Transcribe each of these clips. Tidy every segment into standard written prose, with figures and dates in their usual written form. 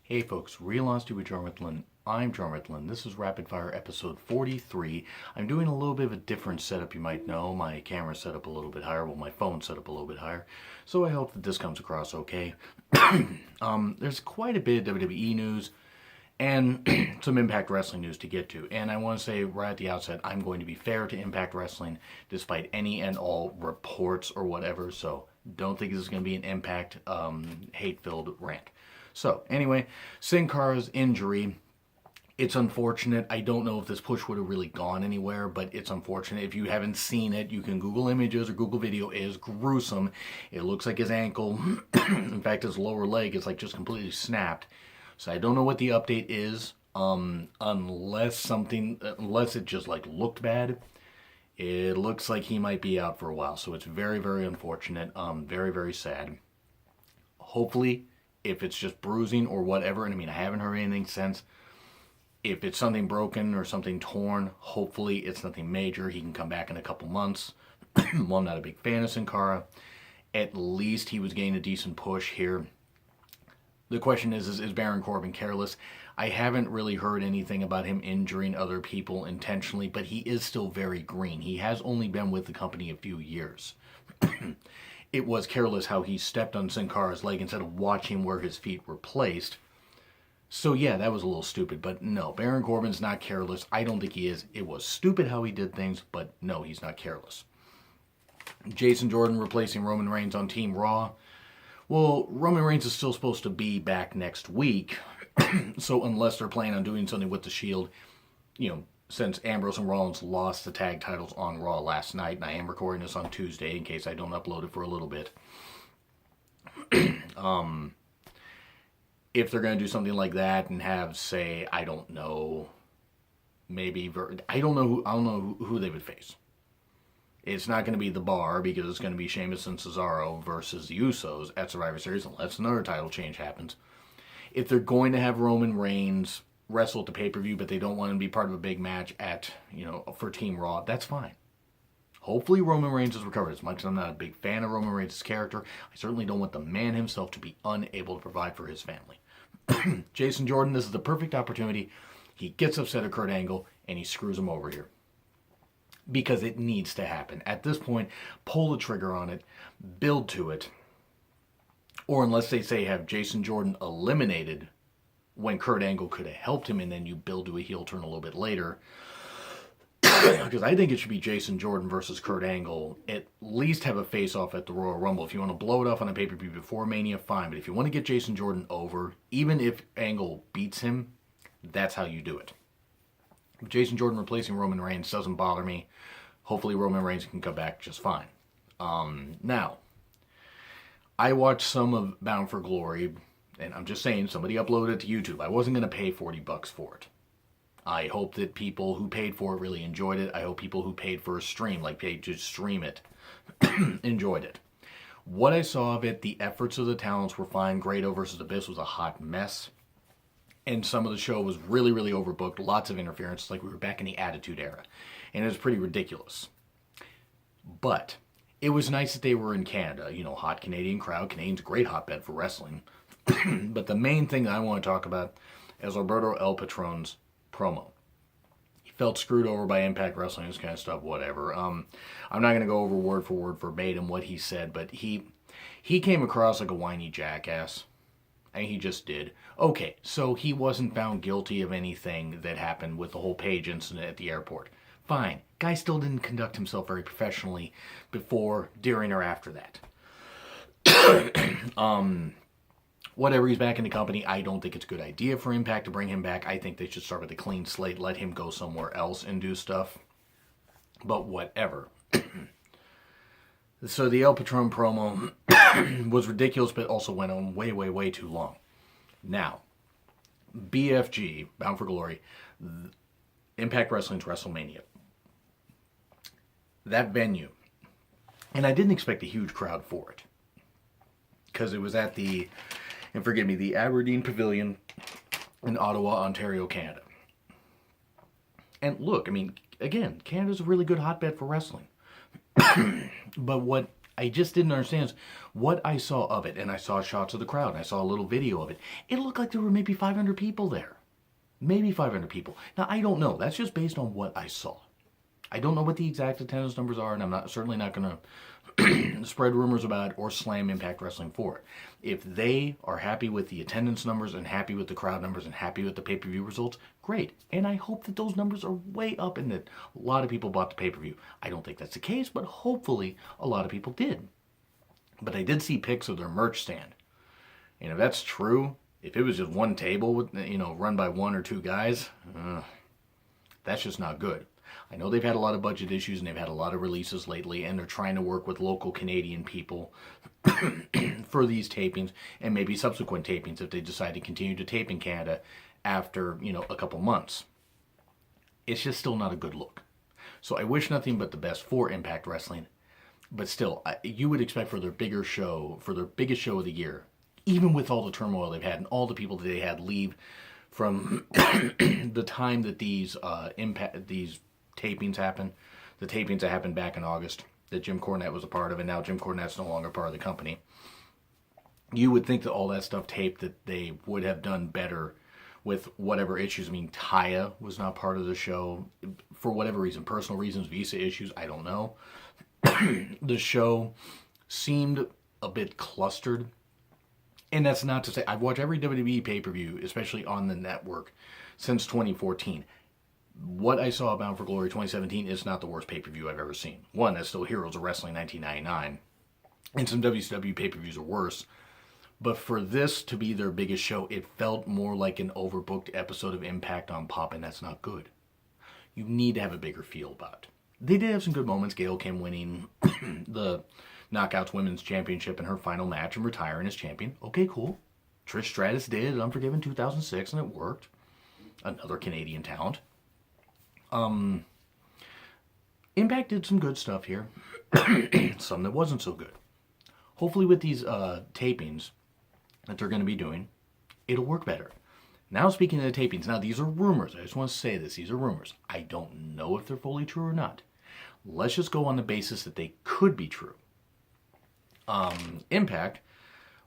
Hey folks, Real Honesty with John Ritlin. I'm John Ritlin. This is Rapid Fire episode 43. I'm doing a little bit of a different setup, you might know. My camera's set up a little bit higher, well, my phone's set up a little bit higher. So I hope that this comes across okay. There's quite a bit of WWE news and some Impact Wrestling news to get to. And I want to say right at the outset, I'm going to be fair to Impact Wrestling despite any and all reports or whatever. So don't think this is going to be an Impact hate-filled rant. So, anyway, Sin Cara's injury, it's unfortunate. I don't know if this push would have really gone anywhere, but it's unfortunate. If you haven't seen it, you can Google images or Google video. It is gruesome. It looks like his ankle, in fact, his lower leg is like just completely snapped. So I don't know what the update is, unless it just like looked bad. It looks like he might be out for a while, so it's very, very unfortunate. Very, very sad. Hopefully, if it's just bruising or whatever, and I mean, I haven't heard anything since. If it's something broken or something torn, hopefully it's nothing major. He can come back in a couple months. Well, I'm not a big fan of Sin Cara. At least he was getting a decent push here. The question is Baron Corbin careless? I haven't really heard anything about him injuring other people intentionally, but he is still very green. He has only been with the company a few years. It was careless how he stepped on Sin Cara's leg instead of watching where his feet were placed. So yeah, that was a little stupid, but no, Baron Corbin's not careless. I don't think he is. It was stupid how he did things, but no, he's not careless. Jason Jordan replacing Roman Reigns on Team Raw. Well, Roman Reigns is still supposed to be back next week, so unless they're planning on doing something with the Shield, since Ambrose and Rollins lost the tag titles on Raw last night, and I am recording this on Tuesday in case I don't upload it for a little bit. If they're going to do something like that and have, say, I don't know, maybe I don't know who they would face. It's not going to be The Bar because it's going to be Sheamus and Cesaro versus the Usos at Survivor Series unless another title change happens. If they're going to have Roman Reigns wrestle at the pay-per-view, but they don't want to be part of a big match at, for Team Raw, that's fine. Hopefully Roman Reigns is recovered. As much as I'm not a big fan of Roman Reigns' character, I certainly don't want the man himself to be unable to provide for his family. Jason Jordan, this is the perfect opportunity. He gets upset at Kurt Angle, and he screws him over here. Because it needs to happen. At this point, pull the trigger on it, build to it, or unless they say have Jason Jordan eliminated when Kurt Angle could have helped him, and then you build to a heel turn a little bit later. Because I think it should be Jason Jordan versus Kurt Angle. At least have a face-off at the Royal Rumble. If you want to blow it off on a pay-per-view before Mania, fine. But if you want to get Jason Jordan over, even if Angle beats him, that's how you do it. Jason Jordan replacing Roman Reigns doesn't bother me. Hopefully Roman Reigns can come back just fine. Now, I watched some of Bound for Glory, and I'm just saying, somebody uploaded it to YouTube. I wasn't going to pay $40 for it. I hope that people who paid for it really enjoyed it. I hope people who paid for a stream, like paid to stream it, enjoyed it. What I saw of it, the efforts of the talents were fine. Grado versus Abyss was a hot mess. And some of the show was really, really overbooked. Lots of interference, like we were back in the Attitude Era. And it was pretty ridiculous. But it was nice that they were in Canada. Hot Canadian crowd. Canadian's a great hotbed for wrestling. But the main thing that I want to talk about is Alberto El Patron's promo. He felt screwed over by Impact Wrestling, this kind of stuff, whatever. I'm not going to go over word for word verbatim what he said, but he came across like a whiny jackass. And he just did. Okay, so he wasn't found guilty of anything that happened with the whole Page incident at the airport. Fine. Guy still didn't conduct himself very professionally before, during, or after that. Whatever, he's back in the company. I don't think it's a good idea for Impact to bring him back. I think they should start with a clean slate, let him go somewhere else and do stuff. But whatever. So the El Patron promo was ridiculous, but also went on way, way, way too long. Now, BFG, Bound for Glory, Impact Wrestling's WrestleMania. That venue. And I didn't expect a huge crowd for it. Because it was at the Aberdeen Pavilion in Ottawa, Ontario, Canada. And look, again, Canada's a really good hotbed for wrestling. But what I just didn't understand what I saw of it. And I saw shots of the crowd, and I saw a little video of it. It looked like there were maybe 500 people there. Maybe 500 people. Now, I don't know. That's just based on what I saw. I don't know what the exact attendance numbers are, and I'm certainly not going to spread rumors about it or slam Impact Wrestling for it. If they are happy with the attendance numbers and happy with the crowd numbers and happy with the pay-per-view results, great. And I hope that those numbers are way up and that a lot of people bought the pay-per-view. I don't think that's the case, but hopefully a lot of people did. But I did see pics of their merch stand. And if that's true, if it was just one table with, run by one or two guys, that's just not good. I know they've had a lot of budget issues and they've had a lot of releases lately, and they're trying to work with local Canadian people for these tapings and maybe subsequent tapings if they decide to continue to tape in Canada after, a couple months. It's just still not a good look. So I wish nothing but the best for Impact Wrestling, but still, you would expect for their biggest show of the year, even with all the turmoil they've had and all the people that they had leave from the time that these tapings happened, the tapings that happened back in August that Jim Cornette was a part of, and now Jim Cornette's no longer part of the company. You would think that all that stuff taped, that they would have done better with whatever issues. I mean, Taya was not part of the show for whatever reason, personal reasons, visa issues, I don't know. The show seemed a bit clustered. And that's not to say, I've watched every WWE pay-per-view, especially on the network, since 2014. What I saw Bound for Glory 2017 is not the worst pay-per-view I've ever seen. One, that's still Heroes of Wrestling 1999. And some WCW pay-per-views are worse. But for this to be their biggest show, it felt more like an overbooked episode of Impact on Pop, and that's not good. You need to have a bigger feel about it. They did have some good moments. Gail Kim winning the Knockouts Women's Championship in her final match and retiring as champion. Okay, cool. Trish Stratus did Unforgiven 2006, and it worked. Another Canadian talent. Impact did some good stuff here. Some that wasn't so good. Hopefully with these tapings that they're going to be doing, it'll work better. Now speaking of the tapings, now these are rumors. I just want to say this. These are rumors. I don't know if they're fully true or not. Let's just go on the basis that they could be true. Impact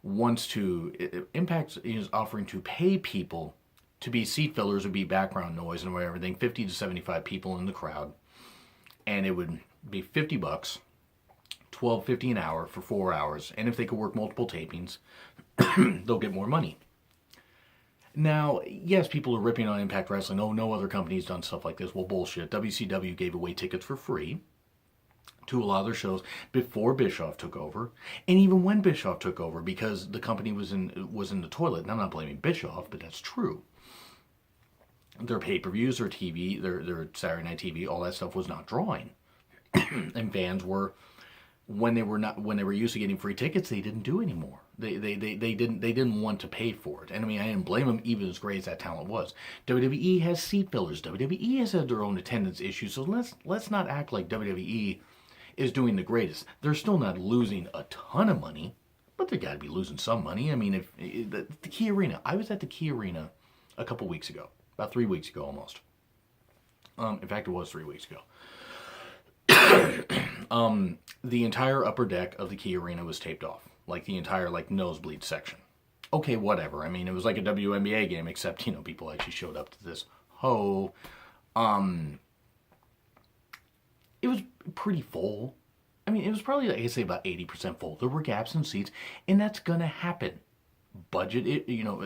is offering to pay people to be seat fillers or be background noise and whatever, everything, 50 to 75 people in the crowd. And it would be $50, $12.50 an hour for 4 hours. And if they could work multiple tapings, they'll get more money. Now, yes, people are ripping on Impact Wrestling. Oh, no other company's done stuff like this. Well, bullshit. WCW gave away tickets for free to a lot of their shows before Bischoff took over, and even when Bischoff took over, because the company was in the toilet. And I'm not blaming Bischoff, but that's true. Their pay-per-views, their TV, their Saturday Night TV, all that stuff was not drawing, and fans were, when they were used to getting free tickets, they didn't do anymore. They didn't want to pay for it. And I mean, I didn't blame them, even as great as that talent was. WWE has seat fillers. WWE has had their own attendance issues. So let's not act like WWE is doing the greatest. They're still not losing a ton of money, but they got to be losing some money. I mean, if the Key Arena, I was at the Key Arena a couple weeks ago, about 3 weeks ago almost. In fact, it was 3 weeks ago. The entire upper deck of the Key Arena was taped off, like the entire nosebleed section. Okay, whatever. I mean, it was like a WNBA game, except people actually showed up to this. It was pretty full. I mean, it was probably, I say, about 80% full. There were gaps in seats, and that's gonna happen. Budget,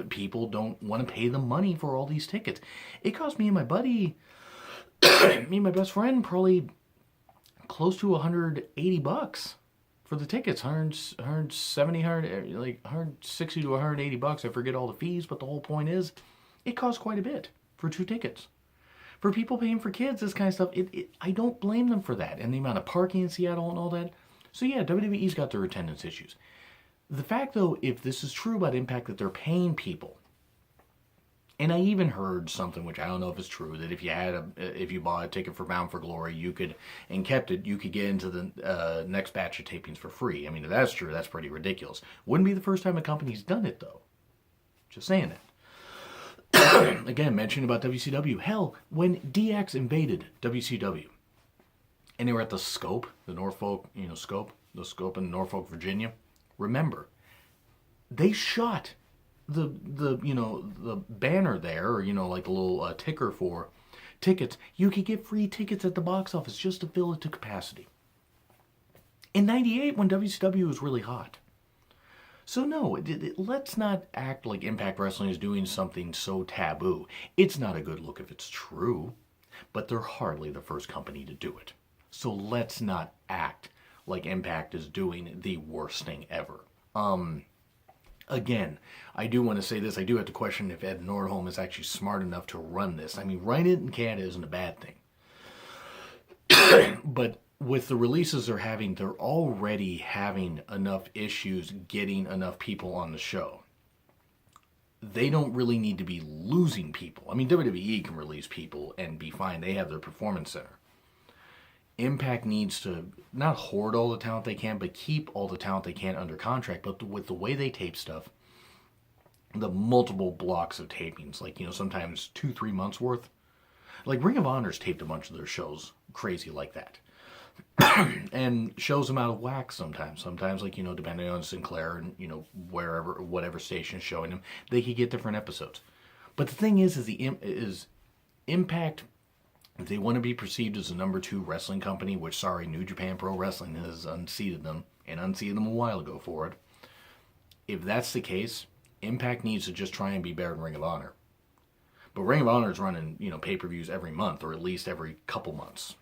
people don't want to pay the money for all these tickets. It cost me and my buddy, me and my best friend, probably close to $180 for the tickets. 160 to $180. I forget all the fees, but the whole point is, it costs quite a bit for 2 tickets. For people paying for kids, this kind of stuff, I don't blame them for that. And the amount of parking in Seattle and all that. So yeah, WWE's got their attendance issues. The fact, though, if this is true about Impact, that they're paying people, and I even heard something, which I don't know if it's true, that if you bought a ticket for Bound for Glory, and kept it, you could get into the next batch of tapings for free. I mean, if that's true, that's pretty ridiculous. Wouldn't be the first time a company's done it, though. Just saying that. Again, mentioning about WCW. Hell, when DX invaded WCW, and they were at the Scope, the Norfolk, Scope, the scope in Norfolk, Virginia. Remember, they shot the the banner there, or like a little ticker for tickets. You could get free tickets at the box office just to fill it to capacity. In '98, when WCW was really hot. So no, let's not act like Impact Wrestling is doing something so taboo. It's not a good look if it's true, but they're hardly the first company to do it. So let's not act like Impact is doing the worst thing ever. Again, I do want to say this. I do have to question if Ed Nordholm is actually smart enough to run this. I mean, running it in Canada isn't a bad thing. But with the releases they're already having enough issues getting enough people on the show. They don't really need to be losing people. I mean, WWE can release people and be fine. They have their performance center. Impact needs to not hoard all the talent they can, but keep all the talent they can under contract. But with the way they tape stuff, the multiple blocks of tapings, like, sometimes 2-3 months worth. Like Ring of Honor's taped a bunch of their shows crazy like that. And shows them out of whack sometimes. Sometimes, like, depending on Sinclair and, wherever, whatever station is showing them, they could get different episodes. But the thing is Impact, if they want to be perceived as the number 2 wrestling company, which, sorry, New Japan Pro Wrestling has unseated them, and unseated them a while ago for it. If that's the case, Impact needs to just try and be better than Ring of Honor. But Ring of Honor is running, pay-per-views every month, or at least every couple months.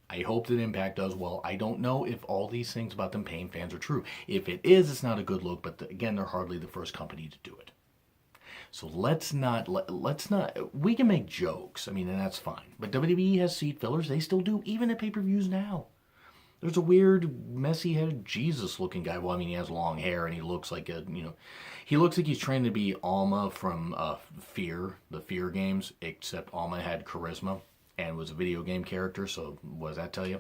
I hope that Impact does well. I don't know if all these things about them paying fans are true. If it is, it's not a good look, but again, they're hardly the first company to do it. So let's not, we can make jokes, and that's fine. But WWE has seat fillers, they still do, even at pay-per-views now. There's a weird, messy-headed Jesus-looking guy. Well, he has long hair, and he looks like he looks like he's trying to be Alma from Fear, the Fear games, except Alma had charisma and was a video game character, so what does that tell you?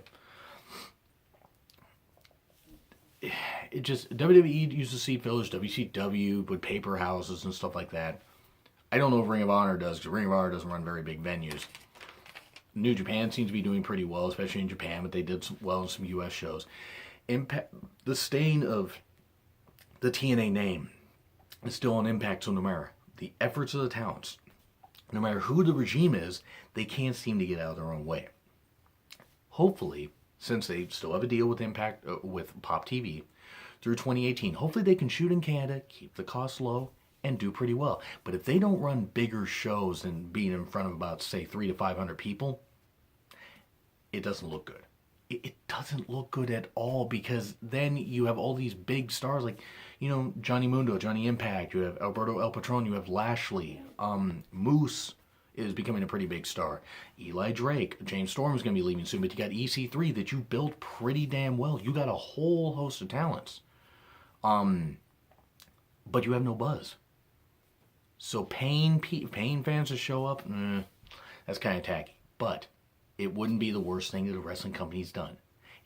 It just, WWE uses seat fillers, WCW with paper houses and stuff like that. I don't know if Ring of Honor does, because Ring of Honor doesn't run very big venues. New Japan seems to be doing pretty well, especially in Japan, but they did well in some U.S. shows. Impact, the stain of the TNA name is still on Impact, so no matter the efforts of the talents, no matter who the regime is, they can't seem to get out of their own way. Hopefully, since they still have a deal with Impact, with Pop TV, through 2018, hopefully they can shoot in Canada, keep the costs low, and do pretty well. But if they don't run bigger shows than being in front of about, say, 300 to 500 people, it doesn't look good. It doesn't look good at all, because then you have all these big stars like, Johnny Mundo, Johnny Impact, you have Alberto El Patron, you have Lashley, Moose is becoming a pretty big star, Eli Drake, James Storm is going to be leaving soon, but you got EC3 that you built pretty damn well. You got a whole host of talents. But you have no buzz. So paying fans to show up, that's kind of tacky. But it wouldn't be the worst thing that a wrestling company's done.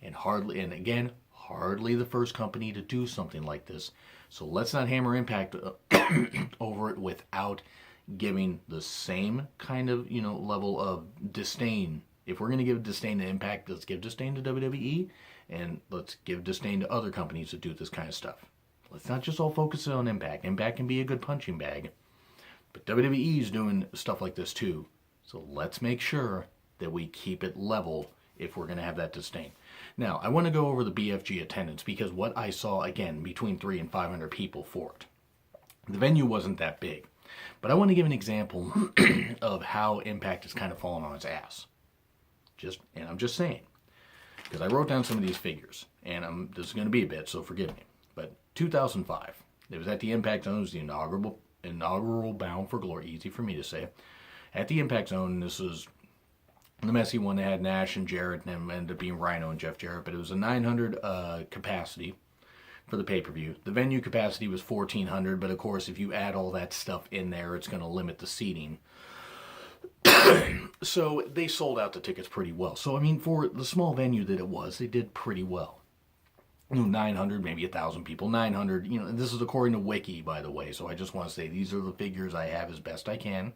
And hardly the first company to do something like this. So let's not hammer Impact over it without giving the same kind of, level of disdain. If we're going to give disdain to Impact, let's give disdain to WWE, and let's give disdain to other companies that do this kind of stuff. Let's not just all focus on Impact. Impact can be a good punching bag, but WWE is doing stuff like this too. So let's make sure that we keep it level if we're going to have that disdain. Now, I want to go over the BFG attendance, because what I saw, again, between 300 and 500 people for it. The venue wasn't that big. But I want to give an example of how Impact has kind of fallen on its ass. And I'm just saying, because I wrote down some of these figures, and this is going to be a bit, so forgive me. But 2005, it was at the Impact Zone. It was the inaugural Bound for Glory, easy for me to say. At the Impact Zone, this was the messy one that had Nash and Jarrett, and ended up being Rhino and Jeff Jarrett, but it was a 900 capacity for the pay-per-view. The venue capacity was 1,400, but of course, if you add all that stuff in there, it's going to limit the seating. So they sold out the tickets pretty well. So, for the small venue that it was, they did pretty well. 900, maybe 1,000 people. 900, this is according to Wiki, by the way, so I just want to say these are the figures I have as best I can.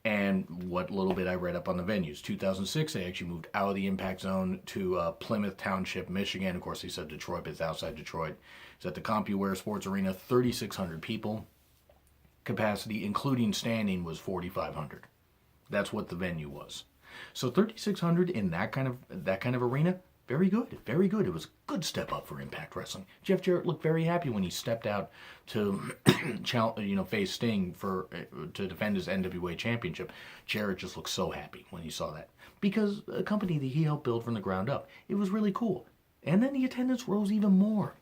And what little bit I read up on the venues. 2006, they actually moved out of the impact zone to Plymouth Township, Michigan. Of course, they said Detroit, but it's outside Detroit. It's at the CompuWare Sports Arena, 3,600 people. Capacity, including standing, was 4,500. That's what the venue was. So 3,600 in that kind of arena, very good, very good. It was a good step up for Impact Wrestling. Jeff Jarrett looked very happy when he stepped out to, face Sting to defend his NWA Championship. Jarrett just looked so happy when he saw that because a company that he helped build from the ground up. It was really cool, and then the attendance rose even more.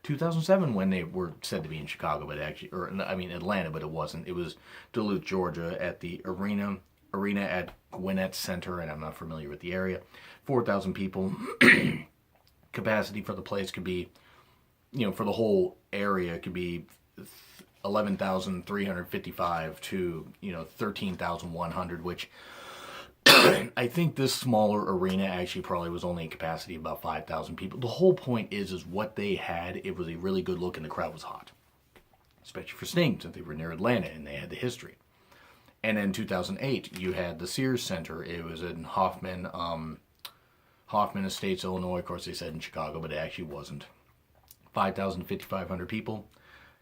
2007, when they were said to be in Chicago, but actually, Atlanta, but it wasn't. It was Duluth, Georgia, at the arena at Gwinnett Center, and I'm not familiar with the area. 4,000 people. Capacity for the place could be, for the whole area, could be 11,355 to 13,100, which I think this smaller arena actually probably was only a capacity of about 5,000 people. The whole point is what they had. It was a really good look, and the crowd was hot, especially for Sting, since they were near Atlanta and they had the history. And in 2008, you had the Sears Center. It was in Hoffman Estates, Illinois. Of course, they said in Chicago, but it actually wasn't. 5,000 to 5,500 people.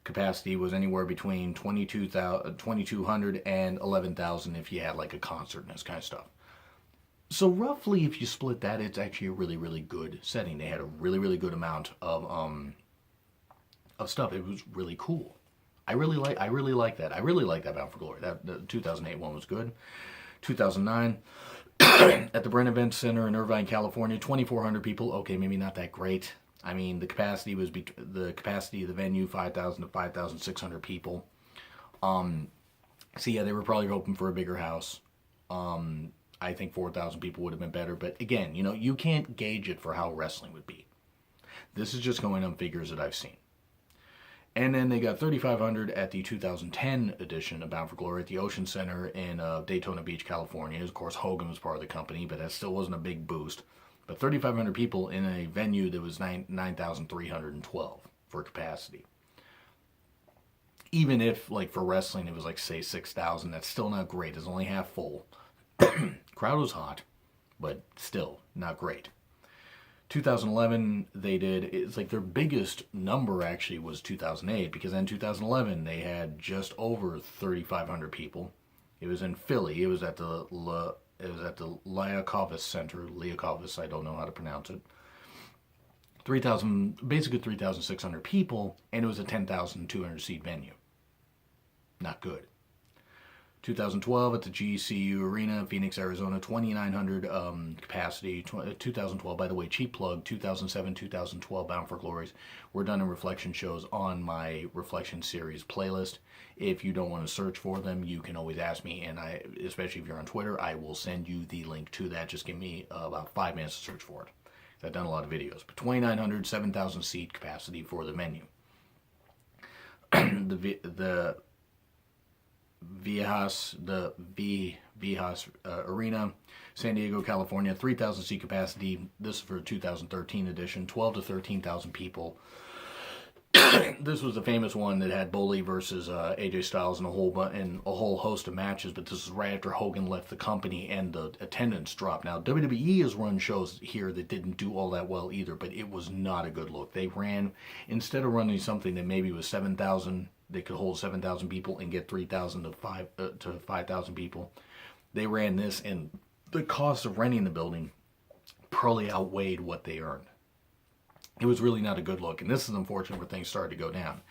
Capacity was anywhere between 2,200 and 11,000 if you had like a concert and this kind of stuff. So roughly, if you split that, it's actually a really, really good setting. They had a really, really good amount of stuff. It was really cool. I really like that. I really like that Bound for Glory. The 2008 one was good. 2009 at the Brent Event Center in Irvine, California, 2,400 people. Okay, maybe not that great. I mean, the capacity of the venue 5,000 to 5,600 people. So yeah, they were probably hoping for a bigger house. I think 4,000 people would have been better, but again, you can't gauge it for how wrestling would be. This is just going on figures that I've seen. And then they got 3,500 at the 2010 edition of Bound for Glory at the Ocean Center in Daytona Beach, California. Of course, Hogan was part of the company, but that still wasn't a big boost. But 3,500 people in a venue that was 9,312 for capacity. Even if, like, for wrestling, it was like, say, 6,000, that's still not great. It's only half full. Crowd was hot, but still not great. 2011, it's like their biggest number actually was 2008, because in 2011 they had just over 3,500 people. It was in Philly. It was at the Liakovis Center. Liakovis, I don't know how to pronounce it. 3,600 people, and it was a 10,200 seat venue. Not good. 2012 at the GCU Arena, Phoenix, Arizona, 2,900 capacity. 2012, by the way, cheap plug, 2007, 2012 Bound for Glories were done in Reflection shows on my Reflection series playlist. If you don't want to search for them, you can always ask me, and especially if you're on Twitter, I will send you the link to that. Just give me about 5 minutes to search for it. I've done a lot of videos. But 2,900, 7,000 seat capacity for the venue. the Viejas Arena, San Diego, California, 3,000 seat capacity. This is for 2013 edition, 12 to 13,000 people. This was the famous one that had Bully versus AJ Styles and a whole host of matches, but this is right after Hogan left the company and the attendance dropped. Now, WWE has run shows here that didn't do all that well either, but it was not a good look. They ran, instead of running something that maybe was 7,000, they could hold 7,000 people and get 3,000 to 5,000 people. They ran this, and the cost of renting the building probably outweighed what they earned. It was really not a good look, and this is unfortunate where things started to go down.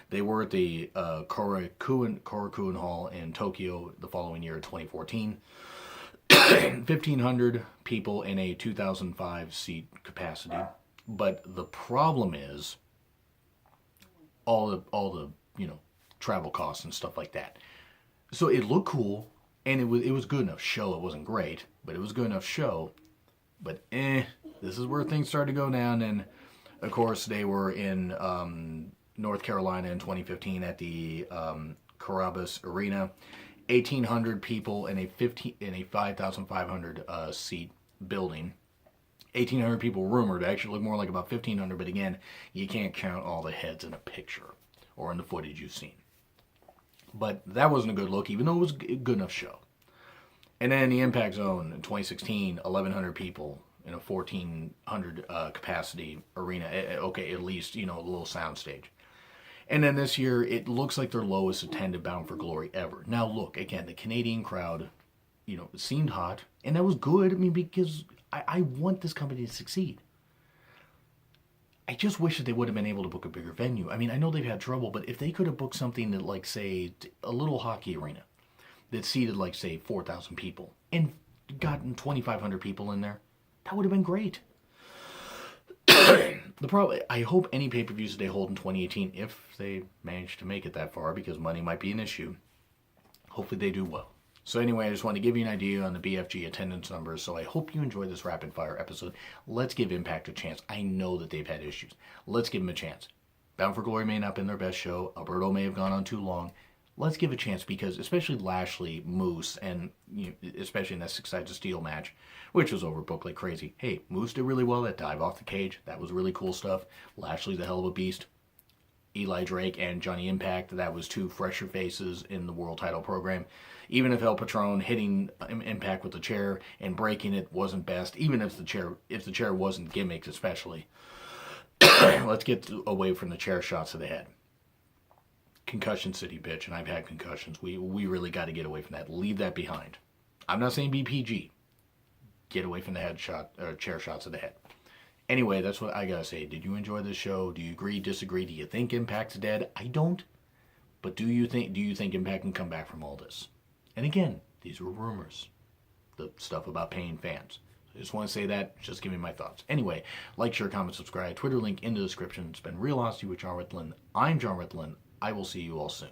They were at the Korakuen Hall in Tokyo the following year, 2014. 1,500 people in a 2,005 seat capacity. But the problem is all the travel costs and stuff like that. So it looked cool, and it was good enough show. It wasn't great, but it was a good enough show. But this is where things started to go down, and of course, they were in North Carolina in 2015 at the Carrabba's Arena. 1,800 people in a 5,500 seat building. 1,800 people rumored. It actually looked more like about 1,500, but again, you can't count all the heads in a picture or in the footage you've seen. But that wasn't a good look, even though it was a good enough show. And then the Impact Zone in 2016, 1,100 people in a 1,400 capacity arena. Okay, at least, you know, a little sound stage. And then this year, it looks like their lowest attended Bound for Glory ever. Now, look, again, the Canadian crowd, you know, seemed hot, and that was good. I mean, because I want this company to succeed. I just wish that they would have been able to book a bigger venue. I mean, I know they've had trouble, but if they could have booked something that, like, say, a little hockey arena that seated, like, say, 4,000 people and gotten 2,500 people in there, that would have been great. The problem, I hope any pay-per-views that they hold in 2018, if they manage to make it that far, because money might be an issue, hopefully they do well. So anyway, I just want to give you an idea on the BFG attendance numbers, so I hope you enjoyed this rapid-fire episode. Let's give Impact a chance. I know that they've had issues. Let's give them a chance. Bound for Glory may not have been their best show. Alberto may have gone on too long. Let's give a chance, because especially Lashley, Moose, and especially in that 6 Sides of Steel match, which was overbooked like crazy. Hey, Moose did really well. That dive off the cage, that was really cool stuff. Lashley's a hell of a beast. Eli Drake and Johnny Impact, that was 2 fresher faces in the world title program. Even if El Patron hitting Impact with the chair and breaking it wasn't best, even if the chair wasn't gimmicks especially, let's get away from the chair shots to the head. Concussion City, bitch, and I've had concussions. We really got to get away from that. Leave that behind. I'm not saying be PG. Get away from the chair shots to the head. Anyway, that's what I gotta say. Did you enjoy this show? Do you agree, disagree? Do you think Impact's dead? I don't. But do you think Impact can come back from all this? And again, these were rumors. The stuff about paying fans. I just want to say that. Just give me my thoughts. Anyway, like, share, comment, subscribe. Twitter link in the description. It's been Real Honesty with John Ritlin. I'm John Ritlin. I will see you all soon.